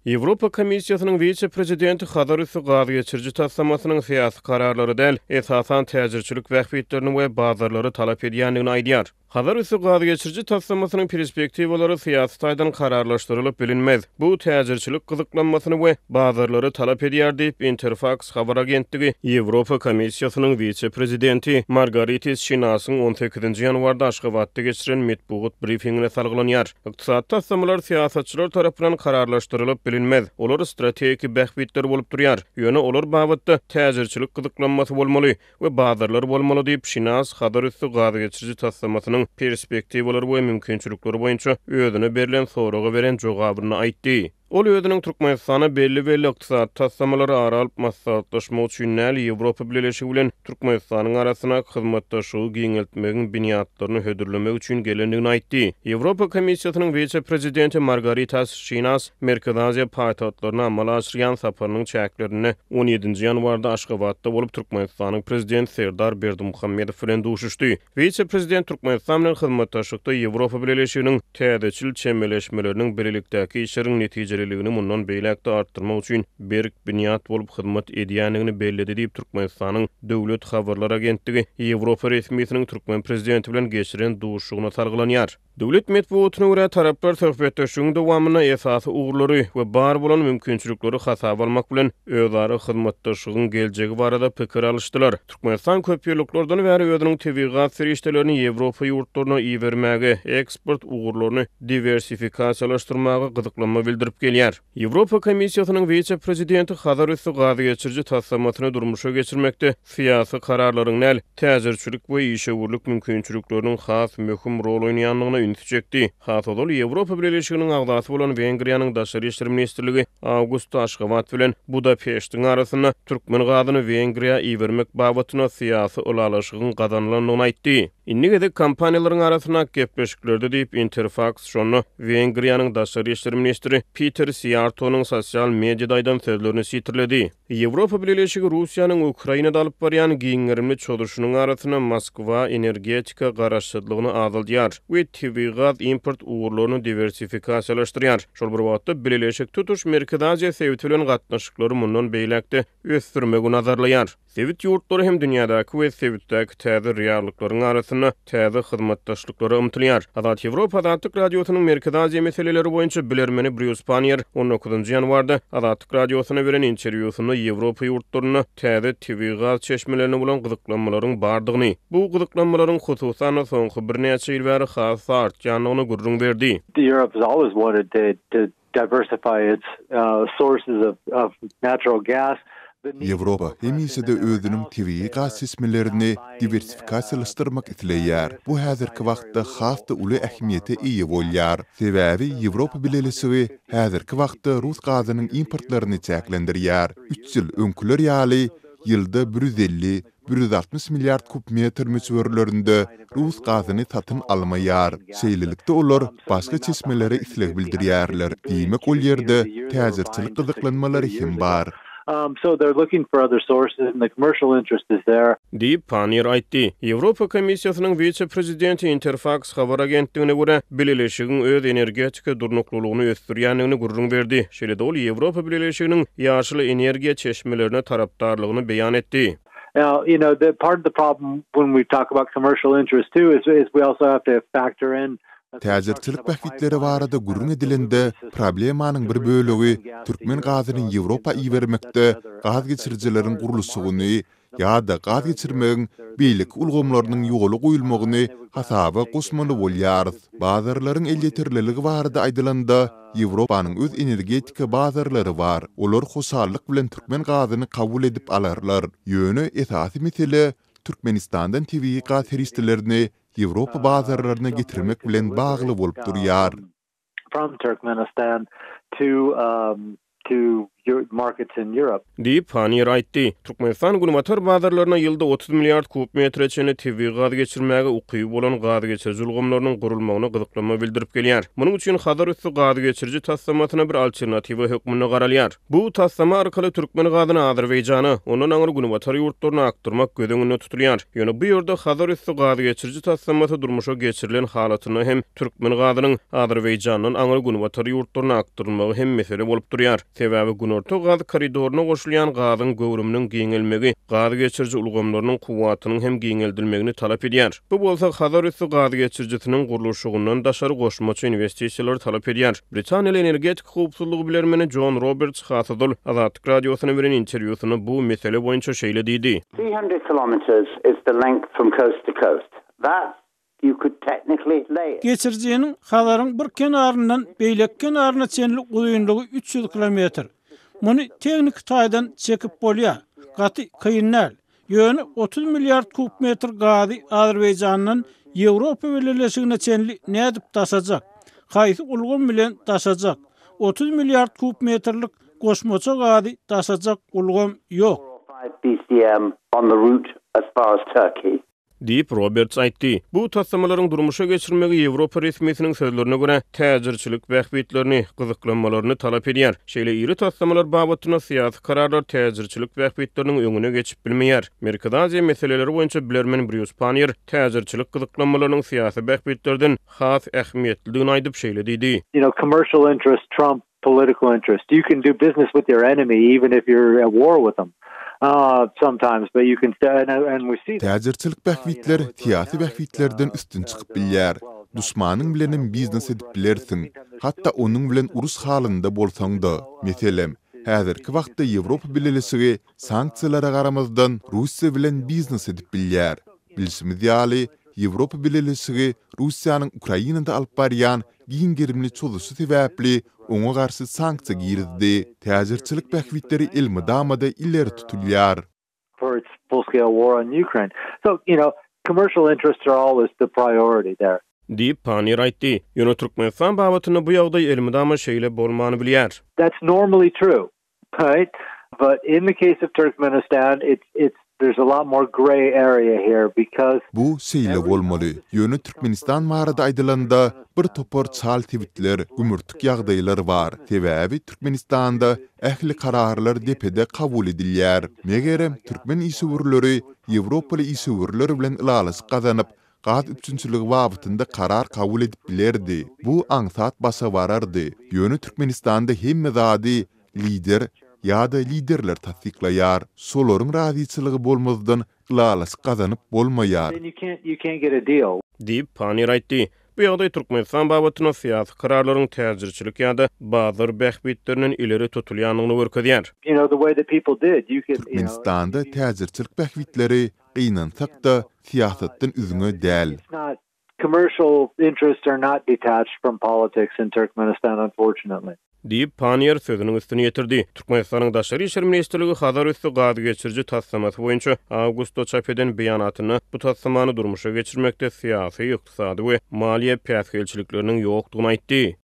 Ýewropa Komissiýasynyň vice-prezidenti Hadar Üssü geçirji taslamasynyň syýasy kararlary däl, esasan täzirçilik wähbitlerini we bazarlary talap edýändigini aýdýar. Hadar Üssü geçirji taslamasynyň perspektiwalary syýasy taýdan kararlaşdyrylyp bilinmez. Bu täzirçilik gyzyklanmasyny we bazarlary talap edýär diýip Interfax habar agentligi Ýewropa Komissiýasynyň vice-prezidenti Margaritis Şinasyň 18-nji ýanwarda Aşgabatda geçiren metbuat briefingine salgylanyar. Ykdysat taslamalar syýasatçylar tarapyndan kararlaşdyrylyp bilinmez. Olar strategik bähbitler bolup durýar. Ýöne olar babatda täzirçilik gyzyklanmasy bolmaly we bazarlar bolmaly diýip Şinas Hadar Üssü geçirji taslamasynyň perspektiwalary we mümkinçilikleri boýunça özüne berilen soraga beren jogabyny aýtdy. Ol özüniň Türkmenistana belli ykdysat tassamalary aralyp maslahatlaşma üçin näli Ýewropa Birleşigi bilen Türkmenistanyň arasyna hyzmatdaşygy giňeltmegiň biniatlaryny hödürlemek üçin gelendigini aýtdy. Ýewropa Komissiýasynyň vice-prezidenti Margaritas Şinas Merkez Aziýa paýtagtlaryna amala aşyrýan saparynyň çäklerini 17-nji ýanwarda Aşgabatda bolup Türkmenistanyň prezidenti Serdar Berdimuhammedow bilen duşuşdy. Vice-prezident Türkmenistan bilen hyzmatdaşlykda Ýewropa Birleşiginiň täzeçil çemberleşmeleriniň birlikdäki işleriň netijeleriniň mundan beýlekde artdyrmak üçin berk biniat bolup hyzmat edýändigini bellidi diýip Türkmenistanyň döwlet habarlar agentligi Ýewropa resmiýetiniň Türkmen prezidenti bilen geçiren duşugyna salgylanyar. Döwlet metbuatyna görä taraplar söhbetdeşigiň dowamyna esasy ugrulary we bar bolan mümkinçilikleri hasaba almak bilen özara hyzmatdaşygyň geljegi barada pikir alışdylar. Türkmenistan köp ýyllardan bäri özüniň tebigat serişdelerini Ýewropa ýurtlaryna iýermäge, eksport ugrularyny diversifikasiýalaşdyrmaga gyzyklanma bildirip gelýär. Ýewropa Komissiýasynyň vice-prezidenti Hadar Üssü geçirji taslamasyny durmuşa geçirmekde syýasy kararlaryň näl täzirçilik we işewurluk mümkinçilikleriniň has möhüm rol oýnaýanlygyna ünitjekdi. Hatodol Ýewropa Birleşiginiň agdasy bolan Wengriýanyň daşary işler ministrligi August Aşgabat bilen Budapeştiň arasyna türkmen gadyny Wengriýa iýermek babatyna syýasy ulalaşygyň gazanylanyny aýtdy. Innigede kampaniýalaryň arasyna gepleşiklerdi diýip Interfax şonu Wengriýanyň daşary işler ministri Peter Siartonyň sosial mediada aýdan sözlerini sitirledi. Ýewropa Birleşigi Russiýanyň Ukrainada alyp barýan giňerimli çöldürüşiniň arasyna Moskwa energetika garaşdyrlygyny azaldýar we tebigat import ugrularyny diversifikasiýalaşdyrýar. Şol bir wagtda Birleşik Tutuş Merkez Aziýa sewiti bilen gatnaşyklary mundan beýlekde ösdürmegi nazarlaýar. Sewit ýurtlary hem dünýädäki we sewitdäki täze reallyklaryň arasyna täze hyzmatdaşlyklary ymtylýar. Azat Ýewropa Azatlyk radiosynyň Merkez Aziýa meseleleri boýunça bilermeni Bruce Panier 19-njy ýanwarda Azatlyk radiosyna beren interwýusynda Ýewropa ýurtlaryna täze tebigat çeşmelerini bolan gyzyklanmalaryň bardygyny, bu gyzyklanmalaryň hususan soňky bir neçe ýyl bäri has artýanyny gurrun berdi. Europe has always wanted to diversify its sources of natural gas. Ýewropa hemisede özüniň tebii gaz sesmelerini diversifikasiýalaşdyrmak isleýär. Bu häzirki wagtda hasda uly ähmiýete ýa bolýar. Sebäbi Ýewropa Birleşigi häzirki wagtda Rus gazynyň importlaryny çäklendirýär. 3 ýyl öňküler ýaly ýylda 150-160 milliard kubmetr müçwerlerinde Rus gazyny satyn almaýar. Şeýlelikde olar başga çeşmelere isleg bildirýärler. Diýmek ol ýerde täzirçilik gyzyklanmalary hem bar. So they're looking for other sources and the commercial interest is there. Diýip Panier aýtdy. Ýewropa Komissiýasynyň vice-prezidenti Interfax habar agentligine görä Birleşigiň öz energetika durnuklulygyny ösdürýändigini gurrun berdi. Şeýle-de ol Ýewropa Birleşiginiň ýaşyl energiýa çeşmelerine tarapdarlygyny beýan etdi. Now, the part of the problem when we talk about commercial interest too is we also have to factor in Täzirçilik bähbitleri barada gurrun edilende problemanyň bir bölegi türkmen gazynyň Ýewropa iýermekde gaz geçirjileriň gurulşygyny ýa-da gaz geçirmegiň beýlik ulgamlarynyň ýoly goýulmagyny hasaba gosmaly bolýar. Bazarlaryň elýetirliligi barada aýdylanda Ýewropanyň öz energetika bazarlary bar. Olar hoşallyk bilen türkmen gazyny kabul edip alarlar. Ýöne esasy mesele Türkmenistandan tebii gaz serişdelerini Ýewropa bazarlaryna getirmek bilen bagly bolup durýar. From Turkmenistan to markets in Europe. Deyip Panir aýtdy. Türkmenistan gunumatar bazarlaryna ýylda 30 milliard kub metre çeni TV gaz geçirmäge ukyý bolan gaz geçirji ulgamlarynyň gurulmagyna gyzyklama bildirip gelýär. Munyň üçin Hadar üstü gaz geçirji tassamatyna bir alternativa hökmüne garalýar. Bu tassama arkaly türkmen gazyny Azerbaýjana, onuň aňyr gunumatar ýurtlaryna aktarmak gödüňinde tutulýar. Ýöne bu ýerde Hadar üstü gaz geçirji tassamaty durmuşa geçirilen halatyny hem türkmen gazynyň Azerbaýjanyň aňyr gunumatar ýurtlaryna aktarmagy hem mesele bolup durýar. Sebäbi gunorta gaz koridoryna goşulýan gazyň göwrüminiň giňelmegi, gaz geçirji ulgamlarynyň kuwwatynyň hem giňeldilmegini talap edýär. Bu bolsa Hadar üstü gaz geçirjisiniň guruluşygynyň daşary goşmaçy investisiýalar talap edýär. Britaniýa energetik howpsuzlygy bilermeni John Roberts Hatadol Azatlyk radiosyna beren interwýusyny bu mesele boýunça şeýle diýdi. 300 kilometers is the length from coast to coast. That you could technically lay it. Geçirjinin halaryň bir kenaryndan beýlek kenaryna çenli uzunlygy 300 kilometr. Muny teknik taýdan çekip bolýar. Gaty kıyınlar. Ýöne 30 milliard kub metr gazy Azerbaýjanyň Ýewropa birleşigine çenli nädip taşajak? Haýsy ulgam bilen taşajak? 30 milliard kub metrlik goşmaça gazy taşajak ulgam ýok. 5 BCM on the route as far as Turkey. Deyip Roberts aýtdy. Bu tassamalaryň durmuşa geçirmegi Ýewropa resmiýetiniň sözlerine görä täzirçilik bähbitlerini, gyzyklanmalaryny talap edýär. Şeýle iri tassamalar babatyna syýasy kararlar täzirçilik bähbitleriniň öňüne geçip bilmeýär. Amerikada Aziýa meseleleri boýunça bilermen Bruce Panir täzirçilik gyzyklanmalarynyň syýasy bähbitlerden has ähmiýetliligini aýdyp şeýle diýdi. Commercial interest trump political interest. You can do business with your enemy even if you're at war with them. Sometimes, but you can and we see that. Täzirçilik bähbitler tiýasy bähbitlerden üstün çykyp bilýär. Duşmanyň bilenem biznes edip bilersiň. Hatda onuň bilen urus halynda bolsaň da. Meselem, häzirki wagtda Ýewropa birleşigi sanksiýalara garamazdan Russiýa bilen biznes edip bilýär. Bilişimiz ýaly Ýewropa birleşigi Russiýanyň Ukrainada alyp barýan giňgerimli çoluşy sebäpli oňa garşy sanksiýa girdi. Täzirçilik bähbitleri ilmi damada illeri tutulýar. For its full-scale war on Ukraine. So, commercial interests are always the priority there. Deyip Panir aýtdy. Ýöne Türkmenistan babatyna bu ýagdaý elmidama şeýle bolmany bilýär. That's normally true, right? But in the case of Turkmenistan, there's a lot more gray area here because bu şeýle bolmaly. Ýöne Türkmenistan marada aýdylanda bir topar çal tebitler, gümürtük ýagdaýlar bar. Sebäbi Türkmenistanda ähli kararlar depede kabul edilýär. Megerem türkmen isugurlary Ýewropaly isugurlar bilen ýalasy gazanyp gaz üçinçiligi wagtynda karar kabul edip bilerdi. Bu aňsat basa barardy. Ýöne Türkmenistanda hemme zady lider ýa-da liderler tasdiklaýar. Solaryň razyçylygy bolmazdan ýalasy gazanyp bolmaýar. You can't get a deal. Deyip Panir aýtdy. Bu ýagdaý Türkmenistan babatyna syýasy kararlaryň täzirçilik ýa-da bazar bähbitleriniň ileri tutulýanyny görkezýär. The way that people did, you can Türkmenistanda täzirçilik bähbitleri gynansak da siýasatdan üzüňe däl. Commercial interests are not detached from politics in Turkmenistan, unfortunately. Deyip Panir sözüniň üstüne ýetirdi. Türkmenistanyň daşary işler ministrligi Hadar üstü gaz geçirji tassamaty boýunça awgustda çap eden beýanatyny bu tassamany durmuşa geçirmekde syýasy, ykdysady we maliýe päsgelçilikleriniň ýokdugyny aýtdy.